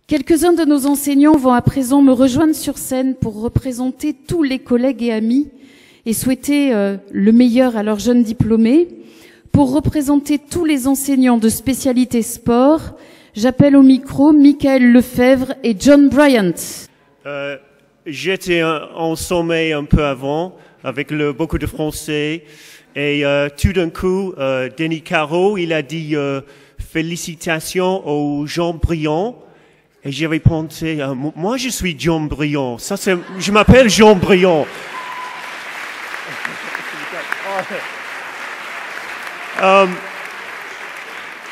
Quelques-uns de nos enseignants vont à présent me rejoindre sur scène pour représenter tous les collègues et amis et souhaiter le meilleur à leurs jeunes diplômés. Pour représenter tous les enseignants de spécialité sport, j'appelle au micro Michael Lefebvre et John Bryant. J'étais en sommeil un peu avant, avec beaucoup de Français, et tout d'un coup, Denis Caro, il a dit félicitations aux gens brillants. Et j'avais pensé, moi je suis John Briand, je m'appelle Jean Briand.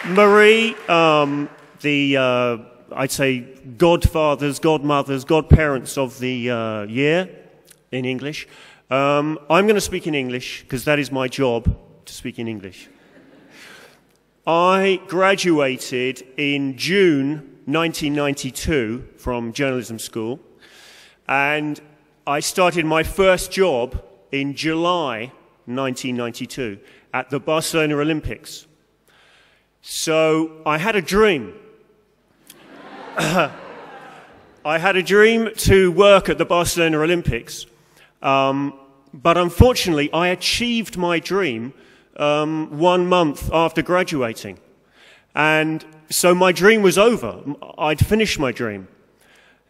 Marie, I'd say godfathers, godmothers, godparents of the year in English. I'm going to speak in English because that is my job, to speak in English. I graduated in June 1992 from journalism school, and I started my first job in July 1992 at the Barcelona Olympics. So I had a dream. I had a dream to work at the Barcelona Olympics, but unfortunately I achieved my dream 1 month after graduating. And so my dream was over. I'd finished my dream.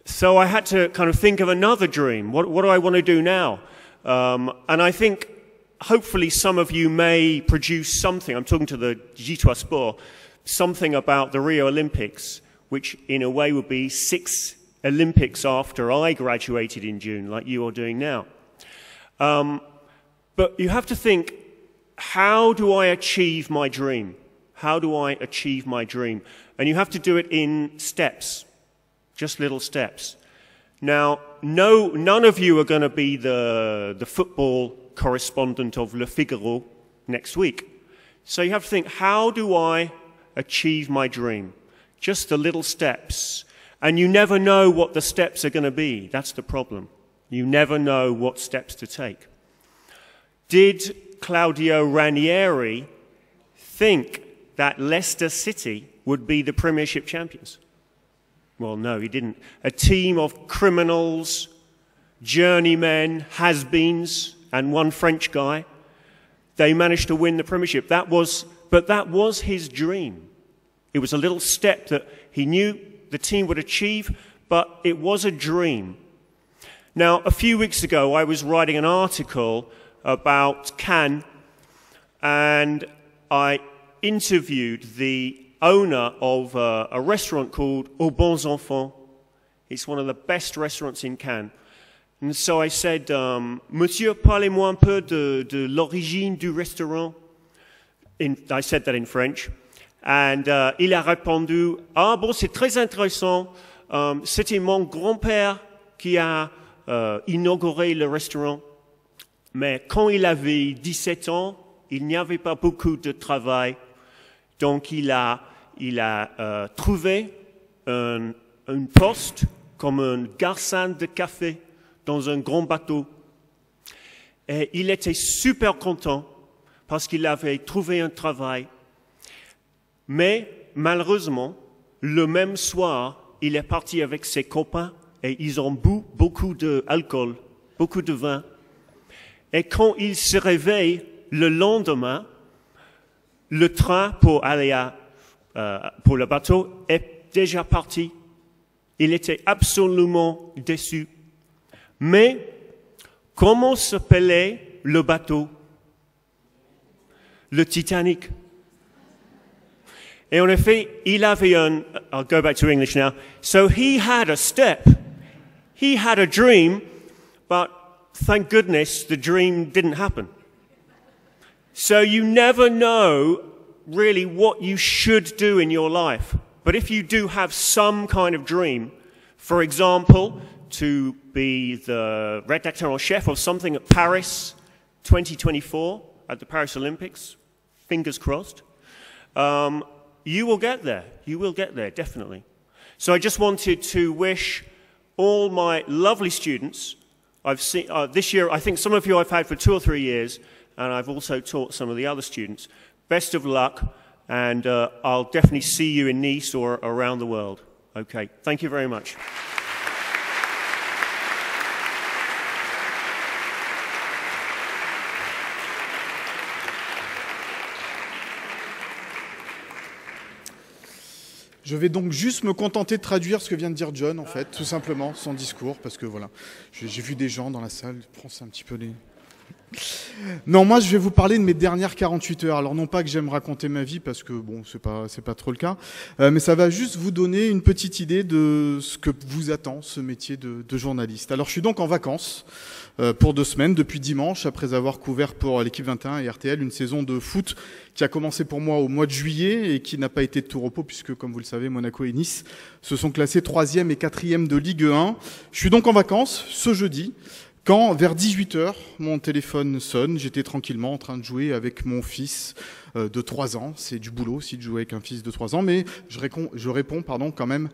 So I had to kind of think of another dream. What do I want to do now? And I think hopefully some of you may produce something. I'm talking to the J3 Sport, something about the Rio Olympics, which in a way would be 6 Olympics after I graduated in June, like you are doing now. But you have to think, how do I achieve my dream? How do I achieve my dream? And you have to do it in steps, just little steps. Now, none of you are going to be the football correspondent of Le Figaro next week. So you have to think, how do I achieve my dream? Just the little steps. And you never know what the steps are going to be. That's the problem. You never know what steps to take. Did Claudio Ranieri think that Leicester City would be the Premiership champions? Well, no, he didn't. A team of criminals, journeymen, has-beens, and one French guy, they managed to win the Premiership. But that was his dream. It was a little step that he knew the team would achieve, but it was a dream. Now, a few weeks ago, I was writing an article about Cannes, and I interviewed the owner of a restaurant called Aux Bons Enfants. It's one of the best restaurants in Cannes. And so I said, Monsieur, parlez-moi un peu de l'origine du restaurant. I said that in French. And il a répondu, ah bon, c'est très intéressant. C'était mon grand-père qui a inauguré le restaurant. Mais quand il avait 17 ans, il n'y avait pas beaucoup de travail. Donc il a trouvé un poste comme un garçon de café dans un grand bateau. Et il était super content parce qu'il avait trouvé un travail. Mais malheureusement, le même soir, il est parti avec ses copains et ils ont bu beaucoup d'alcool, beaucoup de vin. Et quand il se réveille le lendemain, le train pour aller pour le bateau est déjà parti. Il était absolument déçu. Mais comment s'appelait le bateau? Le Titanic. Et en effet, il avait I'll go back to English now. So he had a step. He had a dream, but thank goodness the dream didn't happen. So you never know really what you should do in your life. But if you do have some kind of dream, for example, to be the rédacteur en chef of something at Paris 2024 at the Paris Olympics, fingers crossed, you will get there. You will get there, definitely. So I just wanted to wish all my lovely students, I've seen this year, I think some of you I've had for 2 or 3 years, and I've also taught some of the other students. Best of luck, and I'll definitely see you in Nice or around the world. Okay, thank you very much. Je vais donc juste me contenter de traduire ce que vient de dire John, en fait, tout simplement, son discours, parce que voilà, j'ai vu des gens dans la salle, c'est un petit peu les... Non, moi je vais vous parler de mes dernières 48 heures. Alors non pas que j'aime raconter ma vie, parce que bon, c'est pas trop le cas, mais ça va juste vous donner une petite idée de ce que vous attend, ce métier de journaliste. Alors je suis donc en vacances pour 2 semaines, depuis dimanche, après avoir couvert pour l'équipe 21 et RTL une saison de foot qui a commencé pour moi au mois de juillet et qui n'a pas été de tout repos, puisque comme vous le savez, Monaco et Nice se sont classés 3e et 4e de Ligue 1. Je suis donc en vacances ce jeudi, quand, vers 18h, mon téléphone sonne. J'étais tranquillement en train de jouer avec mon fils de 3 ans. C'est du boulot aussi de jouer avec un fils de 3 ans, mais je réponds quand même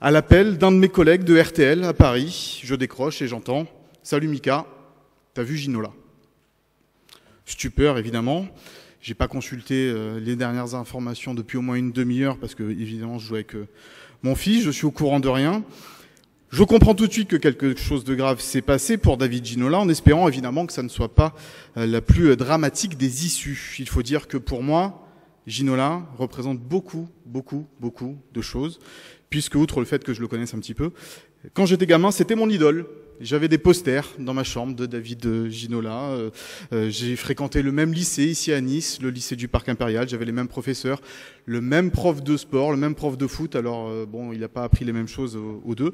à l'appel d'un de mes collègues de RTL à Paris. Je décroche et j'entends « Salut Mika, t'as vu Ginola ?» Stupeur, évidemment. J'ai pas consulté les dernières informations depuis au moins une demi-heure parce que, évidemment, je jouais avec mon fils. Je suis au courant de rien. Je comprends tout de suite que quelque chose de grave s'est passé pour David Ginola, en espérant évidemment que ça ne soit pas la plus dramatique des issues. Il faut dire que pour moi, Ginola représente beaucoup de choses, puisque outre le fait que je le connaisse un petit peu, quand j'étais gamin, c'était mon idole. J'avais des posters dans ma chambre de David Ginola. J'ai fréquenté le même lycée ici à Nice, le lycée du Parc Impérial. J'avais les mêmes professeurs, le même prof de sport, le même prof de foot. Alors bon, il n'a pas appris les mêmes choses aux deux.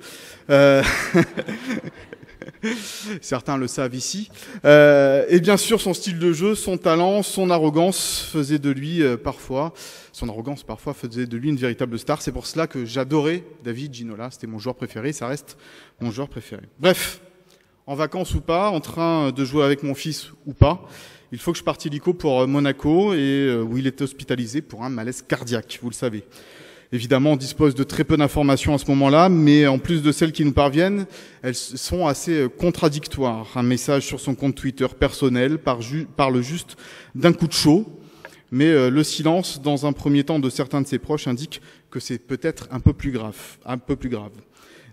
Certains le savent ici. Et bien sûr, son style de jeu, son talent, son arrogance faisait de lui parfois une véritable star. C'est pour cela que j'adorais David Ginola. C'était mon joueur préféré, ça reste mon joueur préféré. Bref, en vacances ou pas, en train de jouer avec mon fils ou pas, il faut que je parte illico pour Monaco, et où il est hospitalisé pour un malaise cardiaque, vous le savez. Évidemment, on dispose de très peu d'informations à ce moment-là, mais en plus de celles qui nous parviennent, elles sont assez contradictoires. Un message sur son compte Twitter personnel parle juste d'un coup de chaud, mais le silence, dans un premier temps, de certains de ses proches indique que c'est peut-être un peu plus grave.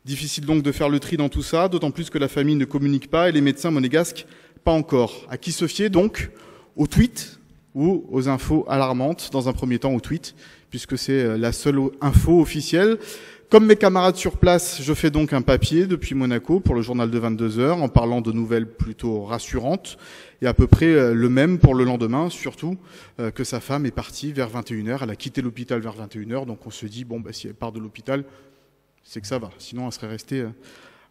Difficile donc de faire le tri dans tout ça, d'autant plus que la famille ne communique pas et les médecins monégasques pas encore. À qui se fier donc? Aux tweets ou aux infos alarmantes? Dans un premier temps, aux tweets, puisque c'est la seule info officielle. Comme mes camarades sur place, je fais donc un papier depuis Monaco pour le journal de 22 heures en parlant de nouvelles plutôt rassurantes, et à peu près le même pour le lendemain, surtout que sa femme est partie vers 21h. Elle a quitté l'hôpital vers 21h, donc on se dit, bon, bah, si elle part de l'hôpital, c'est que ça va. Sinon, elle serait restée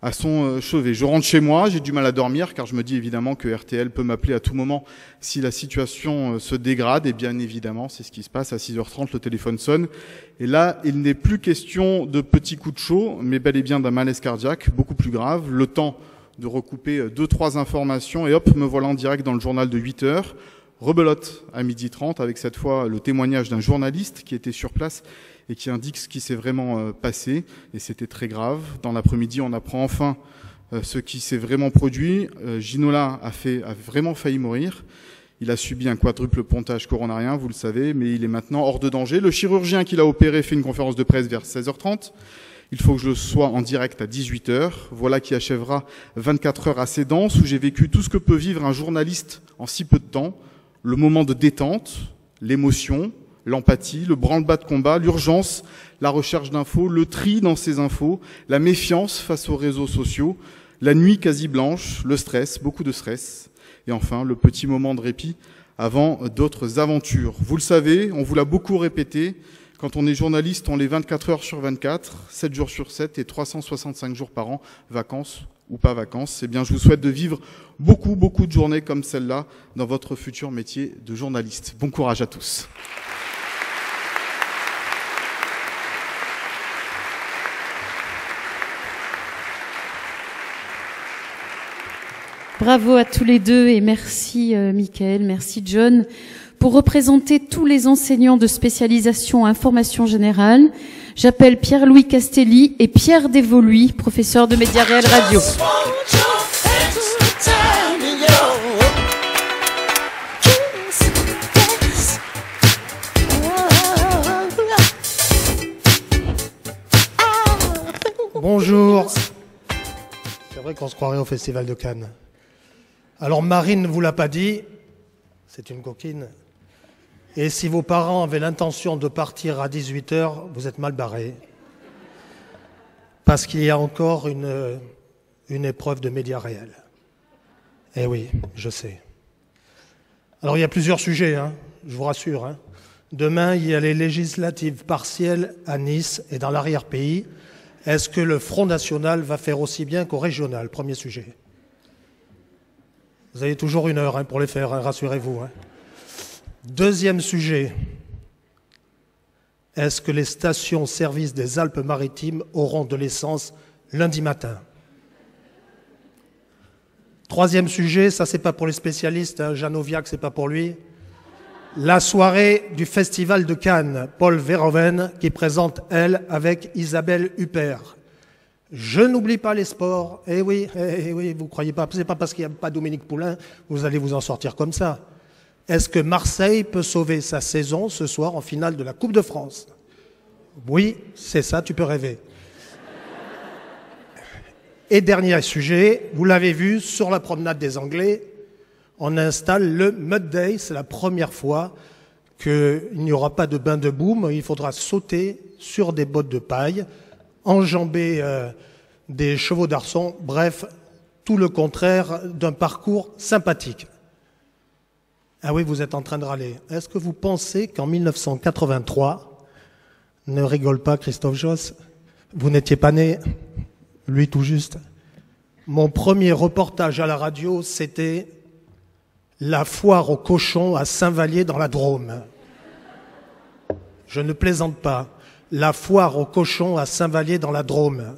à son chevet. Je rentre chez moi, j'ai du mal à dormir, car je me dis évidemment que RTL peut m'appeler à tout moment si la situation se dégrade, et bien évidemment, c'est ce qui se passe. À 6h30, le téléphone sonne, et là, il n'est plus question de petits coups de chaud, mais bel et bien d'un malaise cardiaque, beaucoup plus grave. Le temps de recouper 2-3 informations, et hop, me voilà en direct dans le journal de 8h. Rebelote à 12h30, avec cette fois le témoignage d'un journaliste qui était sur place et qui indique ce qui s'est vraiment passé, et c'était très grave. Dans l'après-midi, on apprend enfin ce qui s'est vraiment produit. Ginola a vraiment failli mourir. Il a subi un quadruple pontage coronarien, vous le savez, mais il est maintenant hors de danger. Le chirurgien qui l'a opéré fait une conférence de presse vers 16h30. Il faut que je sois en direct à 18h. Voilà qui achèvera 24 heures assez denses, où j'ai vécu tout ce que peut vivre un journaliste en si peu de temps. Le moment de détente, l'émotion, l'empathie, le branle-bas de combat, l'urgence, la recherche d'infos, le tri dans ces infos, la méfiance face aux réseaux sociaux, la nuit quasi blanche, le stress, beaucoup de stress, et enfin le petit moment de répit avant d'autres aventures. Vous le savez, on vous l'a beaucoup répété, quand on est journaliste, on l'est 24 heures sur 24, 7 jours sur 7 et 365 jours par an, vacances ou pas vacances. Eh bien, je vous souhaite de vivre beaucoup de journées comme celle-là dans votre futur métier de journaliste. Bon courage à tous. Bravo à tous les deux et merci Michael, merci John. Pour représenter tous les enseignants de spécialisation information générale, j'appelle Pierre-Louis Castelli et Pierre Desvoluy, professeurs de Média Réel Radio. Bonjour. C'est vrai qu'on se croirait au Festival de Cannes. Alors Marine ne vous l'a pas dit, c'est une coquine. Et si vos parents avaient l'intention de partir à 18h, vous êtes mal barrés. Parce qu'il y a encore une épreuve de médias réels. Eh oui, je sais. Alors il y a plusieurs sujets, hein, je vous rassure. Hein. Demain, il y a les législatives partielles à Nice et dans l'arrière-pays. Est-ce que le Front National va faire aussi bien qu'au régional? Premier sujet. Vous avez toujours 1 heure pour les faire, hein, rassurez-vous. Hein. Deuxième sujet. Est-ce que les stations-service des Alpes-Maritimes auront de l'essence lundi matin? Troisième sujet, ça c'est pas pour les spécialistes, hein, Jeanne Auviac, c'est pas pour lui. La soirée du Festival de Cannes, Paul Verhoeven, qui présente, elle, avec Isabelle Huppert. Je n'oublie pas les sports. Eh oui, vous croyez pas, c'est pas parce qu'il n'y a pas Dominique Poulain, vous allez vous en sortir comme ça. Est-ce que Marseille peut sauver sa saison ce soir en finale de la Coupe de France? Oui, c'est ça, tu peux rêver. Et dernier sujet, vous l'avez vu, sur la promenade des Anglais, on installe le Mud Day. C'est la première fois qu'il n'y aura pas de bain de boue, il faudra sauter sur des bottes de paille, enjamber des chevaux d'arçon, bref, tout le contraire d'un parcours sympathique. Ah oui, vous êtes en train de râler. Est-ce que vous pensez qu'en 1983, ne rigole pas Christophe Josse, vous n'étiez pas né, lui tout juste. Mon premier reportage à la radio, c'était la foire aux cochons à Saint-Vallier dans la Drôme. Je ne plaisante pas. La foire aux cochons à Saint-Vallier dans la Drôme.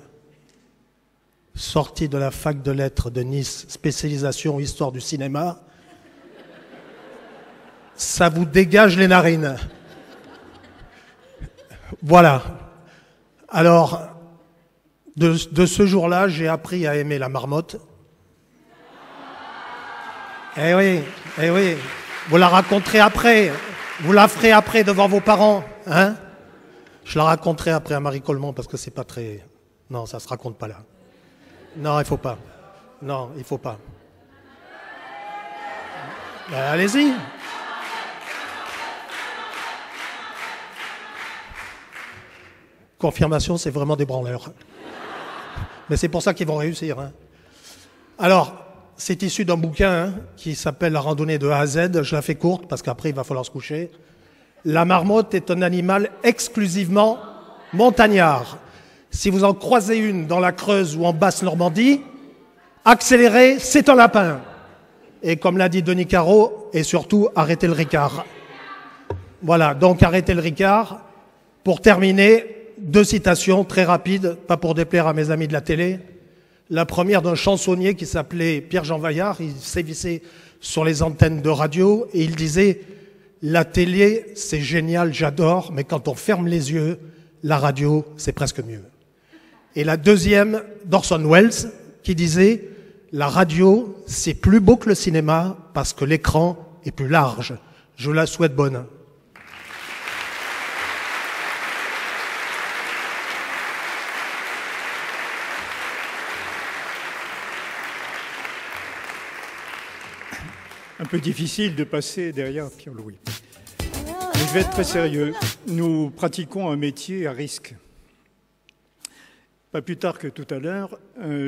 Sorti de la fac de lettres de Nice, spécialisation histoire du cinéma. Ça vous dégage les narines. Voilà. Alors, de ce jour-là, j'ai appris à aimer la marmotte. Eh oui. Vous la raconterez après. Vous la ferez après devant vos parents. Hein? Je la raconterai après à Marie Coleman parce que c'est pas très... Non, ça se raconte pas là. Non, il faut pas. Non, il faut pas. Ben, allez-y. Confirmation, c'est vraiment des branleurs. Mais c'est pour ça qu'ils vont réussir. Hein. Alors, c'est issu d'un bouquin qui s'appelle La randonnée de A à Z. Je la fais courte parce qu'après, il va falloir se coucher. La marmotte est un animal exclusivement montagnard. Si vous en croisez une dans la Creuse ou en Basse-Normandie, accélérez, c'est un lapin. Et comme l'a dit Denis Carreau, et surtout, arrêtez le ricard. Voilà, donc arrêtez le ricard. Pour terminer, 2 citations très rapides, pas pour déplaire à mes amis de la télé. La première d'un chansonnier qui s'appelait Pierre-Jean Vaillard, il sévissait sur les antennes de radio et il disait « La télé, c'est génial, j'adore, mais quand on ferme les yeux, la radio, c'est presque mieux. » Et la deuxième d'Orson Welles qui disait « La radio, c'est plus beau que le cinéma parce que l'écran est plus large. » Je la souhaite bonne. Un peu difficile de passer derrière Pierre-Louis. Mais je vais être très sérieux. Nous pratiquons un métier à risque. Pas plus tard que tout à l'heure,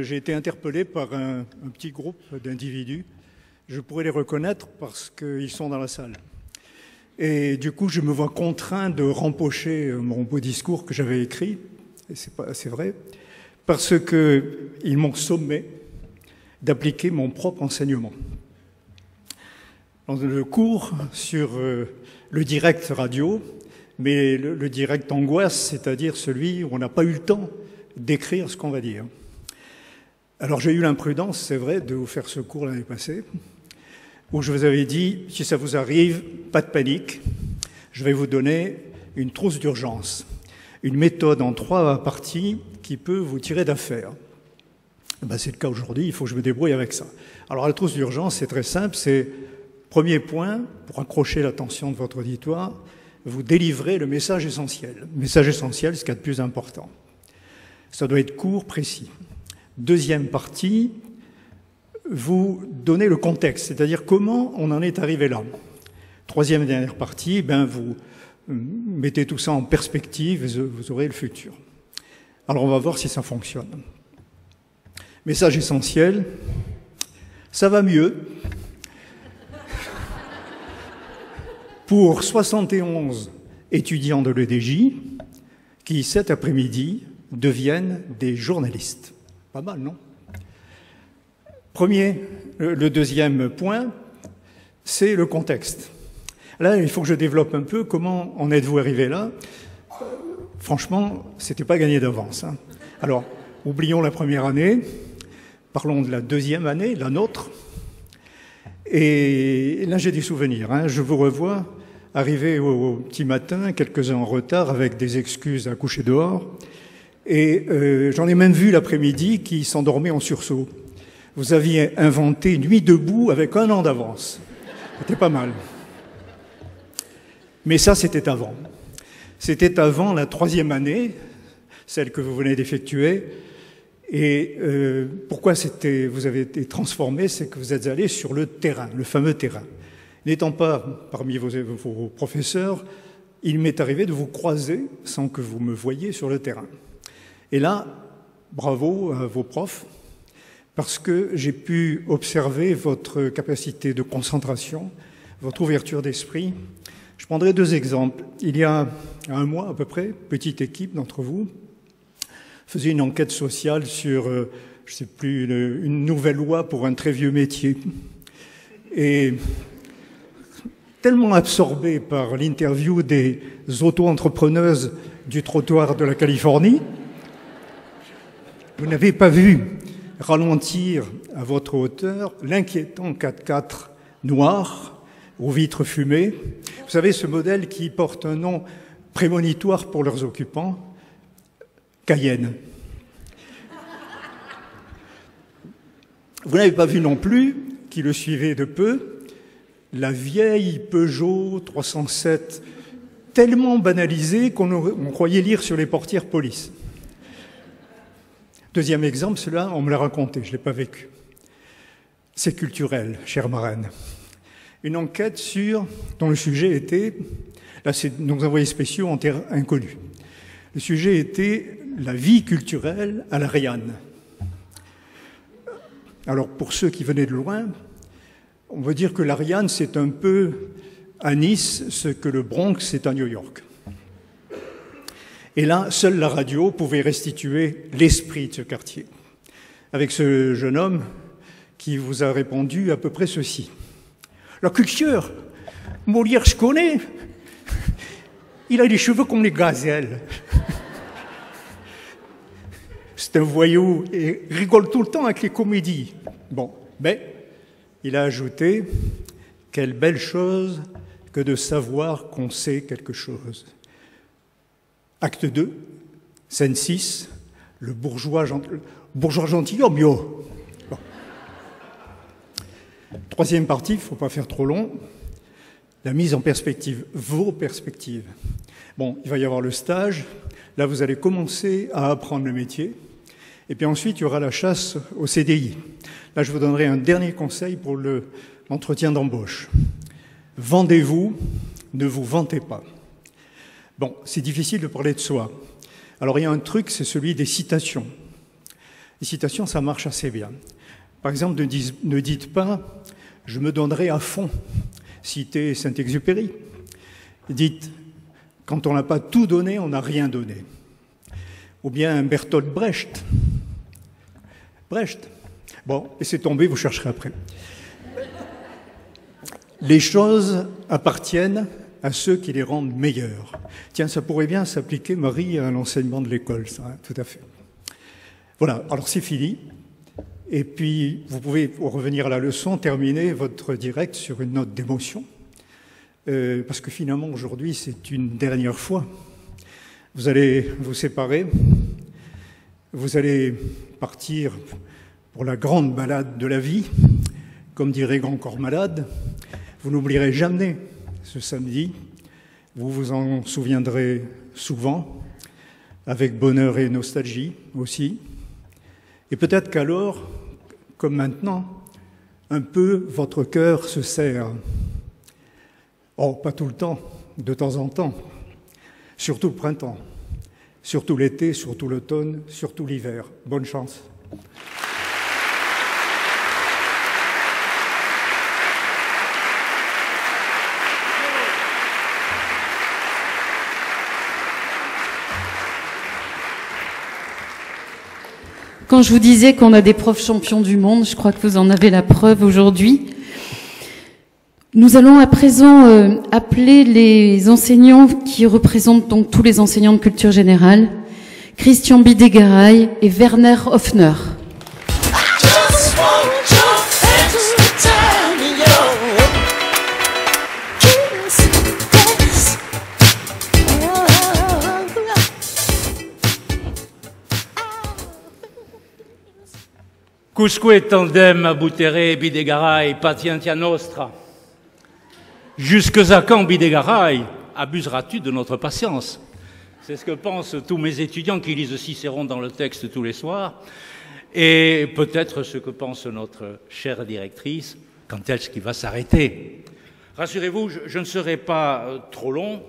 j'ai été interpellé par un petit groupe d'individus. Je pourrais les reconnaître parce qu'ils sont dans la salle. Et du coup, je me vois contraint de rempocher mon beau discours que j'avais écrit, et c'est vrai, parce qu'ils m'ont sommé d'appliquer mon propre enseignement. Dans le cours sur le direct radio, mais le direct angoisse, c'est-à-dire celui où on n'a pas eu le temps d'écrire ce qu'on va dire. Alors j'ai eu l'imprudence, c'est vrai, de vous faire ce cours l'année passée, où je vous avais dit, si ça vous arrive, pas de panique, je vais vous donner une trousse d'urgence, une méthode en 3 parties qui peut vous tirer d'affaire. Ben, c'est le cas aujourd'hui, il faut que je me débrouille avec ça. Alors la trousse d'urgence, c'est très simple, c'est premier point, pour accrocher l'attention de votre auditoire, vous délivrez le message essentiel. Le message essentiel, c'est ce qu'il y a de plus important. Ça doit être court, précis. Deuxième partie, vous donnez le contexte, c'est-à-dire comment on en est arrivé là. Troisième et dernière partie, vous mettez tout ça en perspective et vous aurez le futur. Alors on va voir si ça fonctionne. Message essentiel, ça va mieux. Pour 71 étudiants de l'EDJ qui, cet après-midi, deviennent des journalistes. Pas mal, non? Le deuxième point, c'est le contexte. Là, il faut que je développe un peu comment en êtes-vous arrivé là. Franchement, c'était pas gagné d'avance. Hein. Alors, oublions la première année, parlons de la deuxième année, la nôtre. Et là, j'ai des souvenirs. Hein. Je vous revois arriver au petit matin, quelques-uns en retard, avec des excuses à coucher dehors. Et j'en ai même vu l'après-midi qui s'endormait en sursaut. Vous aviez inventé Nuit debout avec 1 an d'avance. C'était pas mal. Mais ça, c'était avant. C'était avant la 3e année, celle que vous venez d'effectuer. Et pourquoi vous avez été transformé, c'est que vous êtes allé sur le terrain, le fameux terrain. N'étant pas parmi vos professeurs, il m'est arrivé de vous croiser sans que vous me voyiez sur le terrain. Et là, bravo à vos profs, parce que j'ai pu observer votre capacité de concentration, votre ouverture d'esprit. Je prendrai 2 exemples. Il y a 1 mois à peu près, petite équipe d'entre vous faisait une enquête sociale sur, je ne sais plus, une nouvelle loi pour un très vieux métier. Et tellement absorbé par l'interview des auto-entrepreneuses du trottoir de la Californie, vous n'avez pas vu ralentir à votre hauteur l'inquiétant 4x4 noir aux vitres fumées. Vous savez, ce modèle qui porte un nom prémonitoire pour leurs occupants, Cayenne. Vous n'avez pas vu non plus, qui le suivait de peu, la vieille Peugeot 307, tellement banalisée qu'on croyait lire sur les portières police. Deuxième exemple, celui-là, on me l'a raconté, je ne l'ai pas vécu. C'est culturel, chère marraine. Une enquête dont le sujet était, là c'est nos envoyés spéciaux en terre inconnue. Le sujet était la vie culturelle à l'Ariane. Alors pour ceux qui venaient de loin, on veut dire que l'Ariane c'est un peu à Nice ce que le Bronx est à New York. Et là, seule la radio pouvait restituer l'esprit de ce quartier. Avec ce jeune homme qui vous a répondu à peu près ceci. La culture, Molière je connais, il a les cheveux comme les gazelles. C'est un voyou et rigole tout le temps avec les comédies. Bon, mais il a ajouté « Quelle belle chose que de savoir qu'on sait quelque chose ». Acte 2, scène 6, le bourgeois gentilhomme, yo. Bon. Troisième partie, il ne faut pas faire trop long, la mise en perspective, vos perspectives. Bon, il va y avoir le stage, là vous allez commencer à apprendre le métier, et puis ensuite il y aura la chasse au CDI. Là je vous donnerai un dernier conseil pour l'entretien d'embauche. Vendez-vous, ne vous vantez pas. Bon, c'est difficile de parler de soi. Alors il y a un truc, c'est celui des citations. Les citations, ça marche assez bien. Par exemple, ne dites pas « je me donnerai à fond », citez Saint-Exupéry. Dites « quand on n'a pas tout donné, on n'a rien donné ». Ou bien Bertolt Brecht. Brecht. Bon, laissez tomber, vous chercherez après. Les choses appartiennent à ceux qui les rendent meilleurs. Tiens, ça pourrait bien s'appliquer, Marie, à l'enseignement de l'école, ça, hein, tout à fait. Voilà, alors c'est fini. Et puis, vous pouvez, pour revenir à la leçon, terminer votre direct sur une note d'émotion. Parce que finalement, aujourd'hui, c'est une dernière fois. Vous allez vous séparer. Vous allez partir pour la grande balade de la vie. Comme dirait Grand Corps Malade, vous n'oublierez jamais ce samedi. Vous vous en souviendrez souvent. avec bonheur et nostalgie aussi. Et peut-être qu'alors, comme maintenant, un peu votre cœur se serre. Oh, pas tout le temps, de temps en temps. Surtout le printemps, surtout l'été, surtout l'automne, surtout l'hiver. Bonne chance. Quand je vous disais qu'on a des profs champions du monde, je crois que vous en avez la preuve aujourd'hui. Nous allons à présent appeler les enseignants qui représentent donc tous les enseignants de culture générale, Christian Bidegaraï et Werner Hoffner. Cusque tandem abutere Bidegaraï patientia nostra. Jusque à quand, Bidegaraï, abuseras-tu de notre patience? C'est ce que pensent tous mes étudiants qui lisent Cicéron dans le texte tous les soirs, et peut-être ce que pense notre chère directrice, quand est-ce qu'il va s'arrêter? Rassurez-vous, je ne serai pas trop long,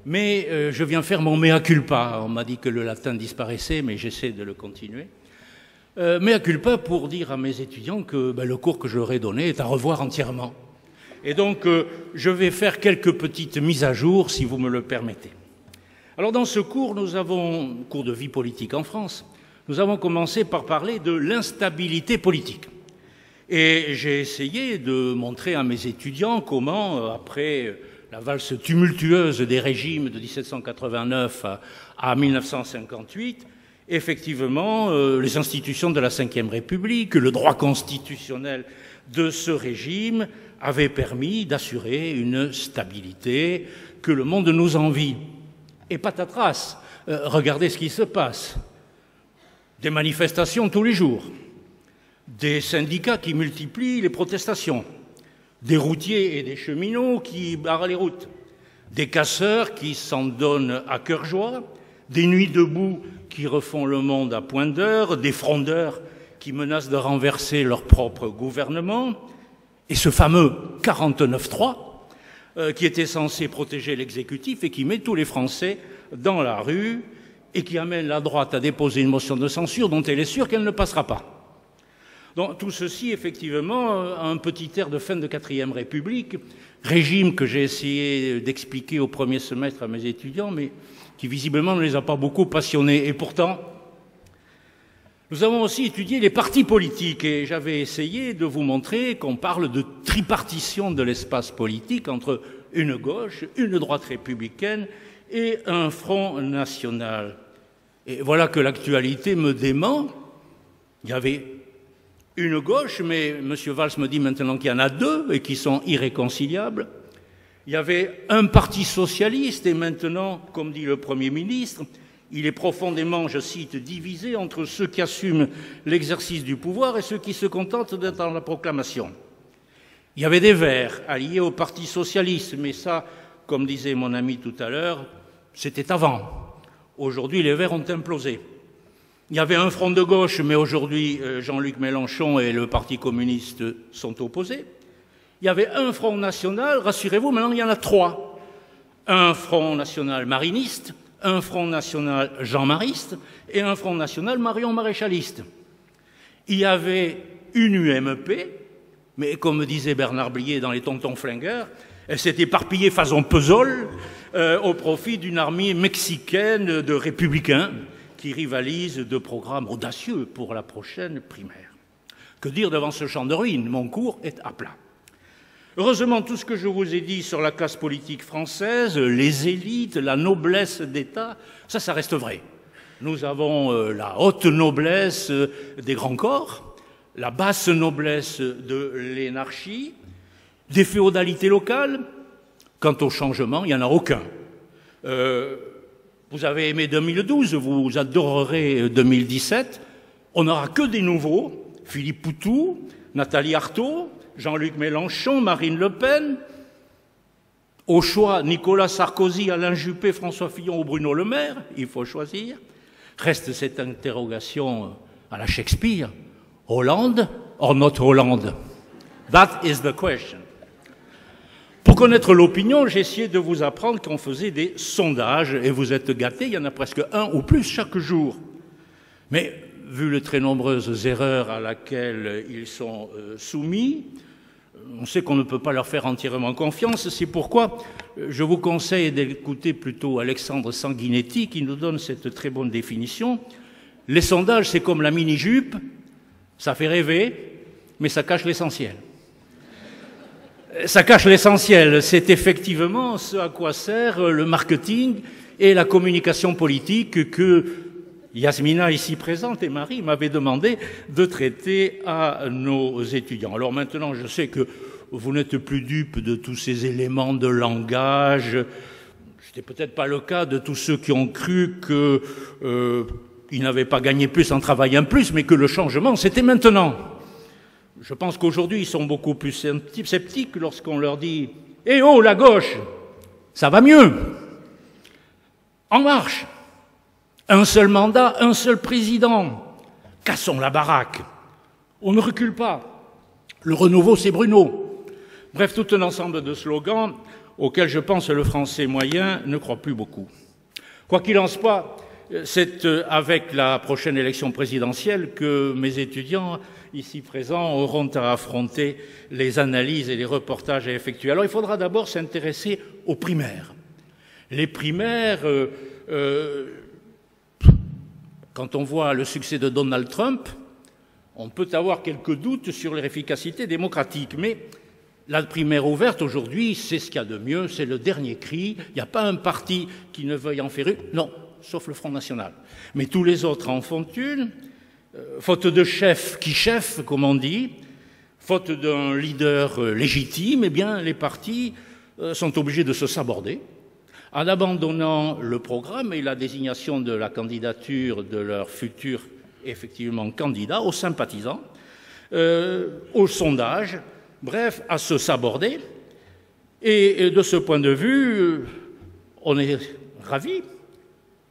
mais je viens faire mon mea culpa. On m'a dit que le latin disparaissait, mais j'essaie de le continuer. Mea culpa pour dire à mes étudiants que le cours que je leur ai donné est à revoir entièrement. Et donc, je vais faire quelques petites mises à jour, si vous me le permettez. Alors, dans ce cours, cours de vie politique en France, nous avons commencé par parler de l'instabilité politique. Et j'ai essayé de montrer à mes étudiants comment, après la valse tumultueuse des régimes de 1789 à 1958, effectivement, les institutions de la Ve République, le droit constitutionnel de ce régime avaient permis d'assurer une stabilité que le monde nous envie. Et patatras, regardez ce qui se passe. Des manifestations tous les jours, des syndicats qui multiplient les protestations, des routiers et des cheminots qui barrent les routes, des casseurs qui s'en donnent à cœur joie, des nuits debout qui refont le monde à point d'heure, des frondeurs qui menacent de renverser leur propre gouvernement, et ce fameux 49.3 qui était censé protéger l'exécutif et qui met tous les Français dans la rue et qui amène la droite à déposer une motion de censure dont elle est sûre qu'elle ne passera pas. Donc tout ceci, effectivement, a un petit air de fin de 4e République, régime que j'ai essayé d'expliquer au premier semestre à mes étudiants, mais qui visiblement ne les a pas beaucoup passionnés. Et pourtant, nous avons aussi étudié les partis politiques et j'avais essayé de vous montrer qu'on parle de tripartition de l'espace politique entre une gauche, une droite républicaine et un front national. Et voilà que l'actualité me dément. Il y avait une gauche, mais M. Valls me dit maintenant qu'il y en a deux et qui sont irréconciliables. Il y avait un parti socialiste et maintenant, comme dit le Premier ministre, il est profondément, je cite, divisé entre ceux qui assument l'exercice du pouvoir et ceux qui se contentent d'être dans la proclamation. Il y avait des Verts alliés au Parti socialiste, mais ça, comme disait mon ami tout à l'heure, c'était avant. Aujourd'hui, les Verts ont implosé. Il y avait un front de gauche, mais aujourd'hui, Jean-Luc Mélenchon et le Parti communiste sont opposés. Il y avait un front national, rassurez-vous, maintenant il y en a trois. Un front national mariniste, un front national jean-mariste et un front national Marion-maréchaliste. Il y avait une UMP, mais comme disait Bernard Blier dans Les Tontons Flingueurs, elle s'est éparpillée façon puzzle au profit d'une armée mexicaine de républicains qui rivalisent de programmes audacieux pour la prochaine primaire. Que dire devant ce champ de ruines? Mon cours est à plat. Heureusement, tout ce que je vous ai dit sur la classe politique française, les élites, la noblesse d'État, ça reste vrai. Nous avons la haute noblesse des grands corps, la basse noblesse de l'énarchie, des féodalités locales. Quant au changement, il n'y en a aucun. Vous avez aimé 2012, vous adorerez 2017. On n'aura que des nouveaux, Philippe Poutou, Nathalie Arthaud, Jean-Luc Mélenchon, Marine Le Pen. Au choix, Nicolas Sarkozy, Alain Juppé, François Fillon ou Bruno Le Maire, il faut choisir. Reste cette interrogation à la Shakespeare. Hollande or not Hollande? That is the question. Pour connaître l'opinion, j'ai essayé de vous apprendre qu'on faisait des sondages, et vous êtes gâtés, il y en a presque un ou plus chaque jour. Mais vu les très nombreuses erreurs à laquelle ils sont soumis, on sait qu'on ne peut pas leur faire entièrement confiance. C'est pourquoi je vous conseille d'écouter plutôt Alexandre Sanguinetti qui nous donne cette très bonne définition. Les sondages, c'est comme la mini-jupe, ça fait rêver, mais ça cache l'essentiel. Ça cache l'essentiel, c'est effectivement ce à quoi sert le marketing et la communication politique que Yasmina, ici présente, et Marie m'avaient demandé de traiter à nos étudiants. Alors maintenant, je sais que vous n'êtes plus dupes de tous ces éléments de langage. C'était peut-être pas le cas de tous ceux qui ont cru qu'ils n'avaient pas gagné plus en travaillant plus, mais que le changement, c'était maintenant. Je pense qu'aujourd'hui, ils sont beaucoup plus sceptiques lorsqu'on leur dit « Eh oh, la gauche, ça va mieux. En marche. Un seul mandat, un seul président. Cassons la baraque. On ne recule pas. Le renouveau, c'est Bruno. » Bref, tout un ensemble de slogans auxquels je pense le français moyen ne croit plus beaucoup. Quoi qu'il en soit, c'est avec la prochaine élection présidentielle que mes étudiants ici présents auront à affronter les analyses et les reportages à effectuer. Alors il faudra d'abord s'intéresser aux primaires. Les primaires, quand on voit le succès de Donald Trump, on peut avoir quelques doutes sur leur efficacité démocratique, mais la primaire ouverte aujourd'hui, c'est ce qu'il y a de mieux, c'est le dernier cri. Il n'y a pas un parti qui ne veuille en faire une, non, sauf le Front National. Mais tous les autres en font une. Faute de chef qui chef, comme on dit, faute d'un leader légitime, eh bien, les partis sont obligés de se saborder en abandonnant le programme et la désignation de la candidature de leur futur, effectivement, candidat, aux sympathisants, aux sondages, bref, à se saborder. Et de ce point de vue, on est ravis.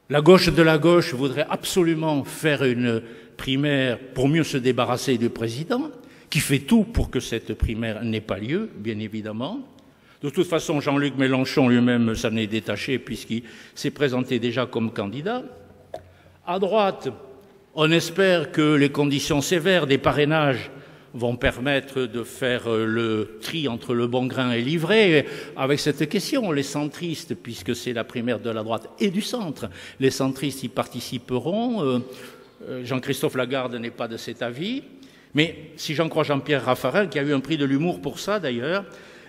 La gauche de la gauche voudrait absolument faire une primaire pour mieux se débarrasser du président, qui fait tout pour que cette primaire n'ait pas lieu, bien évidemment. De toute façon, Jean-Luc Mélenchon lui-même s'en est détaché puisqu'il s'est présenté déjà comme candidat. À droite, on espère que les conditions sévères des parrainages vont permettre de faire le tri entre le bon grain et l'ivraie avec cette question. Les centristes, puisque c'est la primaire de la droite et du centre, les centristes y participeront. Jean-Christophe Lagarde n'est pas de cet avis. Mais si j'en crois Jean-Pierre Raffarin, qui a eu un prix de l'humour pour ça d'ailleurs,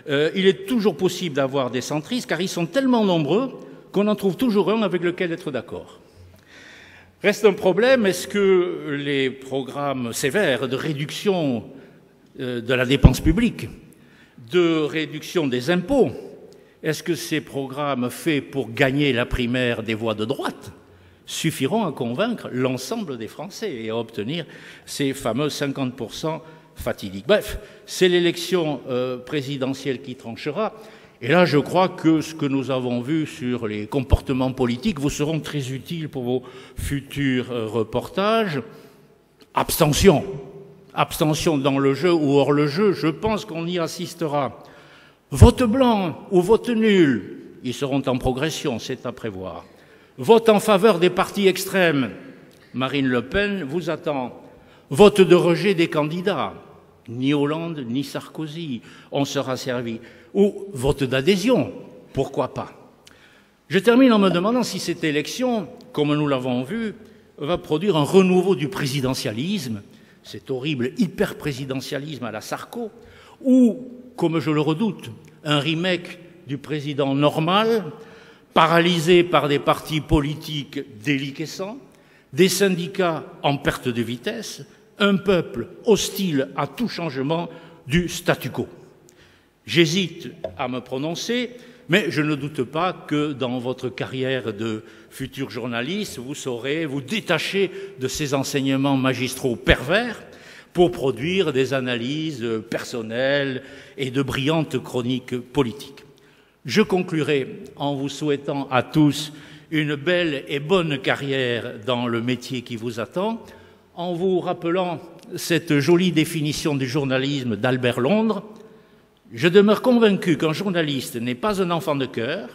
il est toujours possible d'avoir des centristes car ils sont tellement nombreux qu'on en trouve toujours un avec lequel être d'accord. Reste un problème, est-ce que les programmes sévères de réduction de la dépense publique, de réduction des impôts, est-ce que ces programmes faits pour gagner la primaire des voix de droite suffiront à convaincre l'ensemble des Français et à obtenir ces fameux 50% fatidiques? Bref, c'est l'élection présidentielle qui tranchera. Et là, je crois que ce que nous avons vu sur les comportements politiques vous seront très utiles pour vos futurs reportages. Abstention. Abstention dans le jeu ou hors le jeu, je pense qu'on y assistera. Vote blanc ou vote nul, ils seront en progression, c'est à prévoir. Vote en faveur des partis extrêmes, Marine Le Pen vous attend. Vote de rejet des candidats, ni Hollande ni Sarkozy, on sera servi. Ou vote d'adhésion, pourquoi pas. Je termine en me demandant si cette élection, comme nous l'avons vu, va produire un renouveau du présidentialisme, cet horrible hyper-présidentialisme à la Sarko, ou, comme je le redoute, un remake du président normal, paralysé par des partis politiques déliquescents, des syndicats en perte de vitesse, un peuple hostile à tout changement du statu quo. J'hésite à me prononcer, mais je ne doute pas que dans votre carrière de futur journaliste, vous saurez vous détacher de ces enseignements magistraux pervers pour produire des analyses personnelles et de brillantes chroniques politiques. Je conclurai en vous souhaitant à tous une belle et bonne carrière dans le métier qui vous attend, en vous rappelant cette jolie définition du journalisme d'Albert Londres. Je demeure convaincu qu'un journaliste n'est pas un enfant de chœur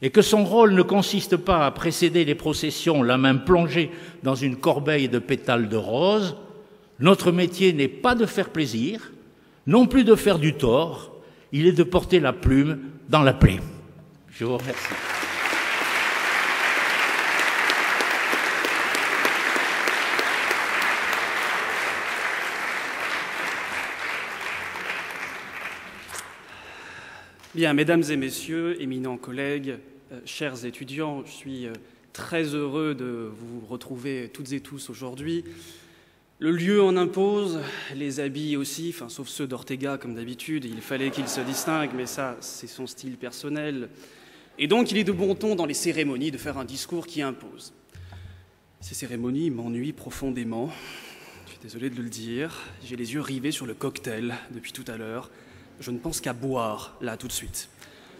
et que son rôle ne consiste pas à précéder les processions la main plongée dans une corbeille de pétales de rose. Notre métier n'est pas de faire plaisir, non plus de faire du tort, il est de porter la plume dans la plaie. Je vous remercie. Bien, mesdames et messieurs, éminents collègues, chers étudiants, je suis très heureux de vous retrouver toutes et tous aujourd'hui. Le lieu en impose, les habits aussi, enfin, sauf ceux d'Ortega comme d'habitude, il fallait qu'il se distingue, mais ça, c'est son style personnel. Et donc, il est de bon ton dans les cérémonies de faire un discours qui impose. Ces cérémonies m'ennuient profondément, je suis désolé de le dire, j'ai les yeux rivés sur le cocktail depuis tout à l'heure. Je ne pense qu'à boire, là, tout de suite.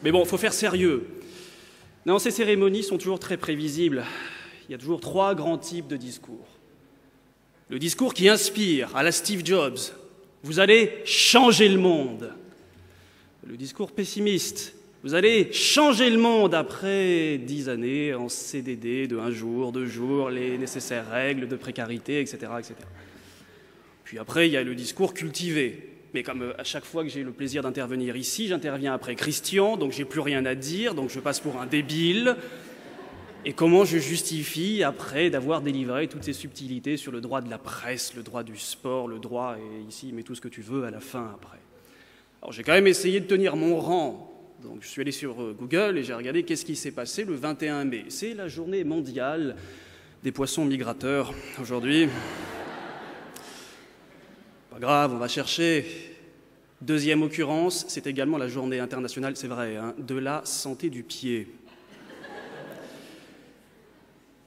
Mais bon, il faut faire sérieux. Non, ces cérémonies sont toujours très prévisibles. Il y a toujours 3 grands types de discours. Le discours qui inspire, à la Steve Jobs. Vous allez changer le monde. Le discours pessimiste. Vous allez changer le monde après 10 années en CDD de 1 jour, 2 jours, les nécessaires règles de précarité, etc., etc. Puis après, il y a le discours cultivé. Mais comme à chaque fois que j'ai le plaisir d'intervenir ici, j'interviens après Christian, donc j'ai plus rien à dire, donc je passe pour un débile. Et comment je justifie, après, d'avoir délivré toutes ces subtilités sur le droit de la presse, le droit du sport, le droit, et ici, mets tout ce que tu veux à la fin, après. Alors j'ai quand même essayé de tenir mon rang. Donc je suis allé sur Google et j'ai regardé qu'est-ce qui s'est passé le 21 mai. C'est la journée mondiale des poissons migrateurs, aujourd'hui. Pas grave, on va chercher. Deuxième occurrence, c'est également la journée internationale, c'est vrai, hein, de la santé du pied.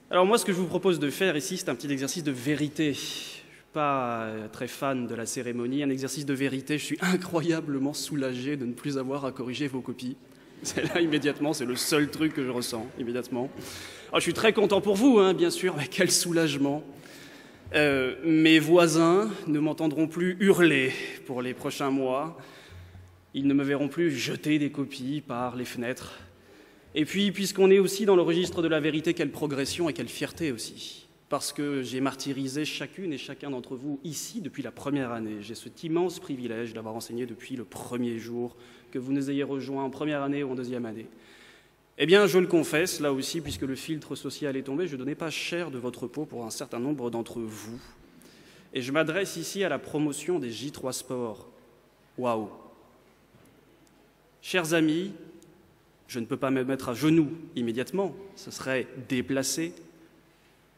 Alors moi, ce que je vous propose de faire ici, c'est un petit exercice de vérité. Je ne suis pas très fan de la cérémonie, un exercice de vérité. Je suis incroyablement soulagé de ne plus avoir à corriger vos copies. C'est là, immédiatement, c'est le seul truc que je ressens, immédiatement. Alors, je suis très content pour vous, hein, bien sûr, mais quel soulagement. Mes voisins ne m'entendront plus hurler pour les prochains mois. Ils ne me verront plus jeter des copies par les fenêtres. Et puis, puisqu'on est aussi dans le registre de la vérité, quelle progression et quelle fierté aussi. Parce que j'ai martyrisé chacune et chacun d'entre vous ici depuis la première année. J'ai cet immense privilège d'avoir enseigné depuis le premier jour, que vous nous ayez rejoints en première année ou en deuxième année. Eh bien, je le confesse, là aussi, puisque le filtre social est tombé, je ne donnais pas cher de votre peau pour un certain nombre d'entre vous. Et je m'adresse ici à la promotion des J3 Sports. Waouh! Chers amis, je ne peux pas me mettre à genoux immédiatement, ce serait déplacé.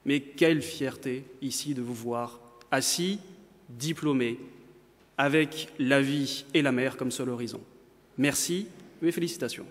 Mais quelle fierté ici de vous voir assis, diplômés, avec la vie et la mer comme seul horizon. Merci, mes félicitations.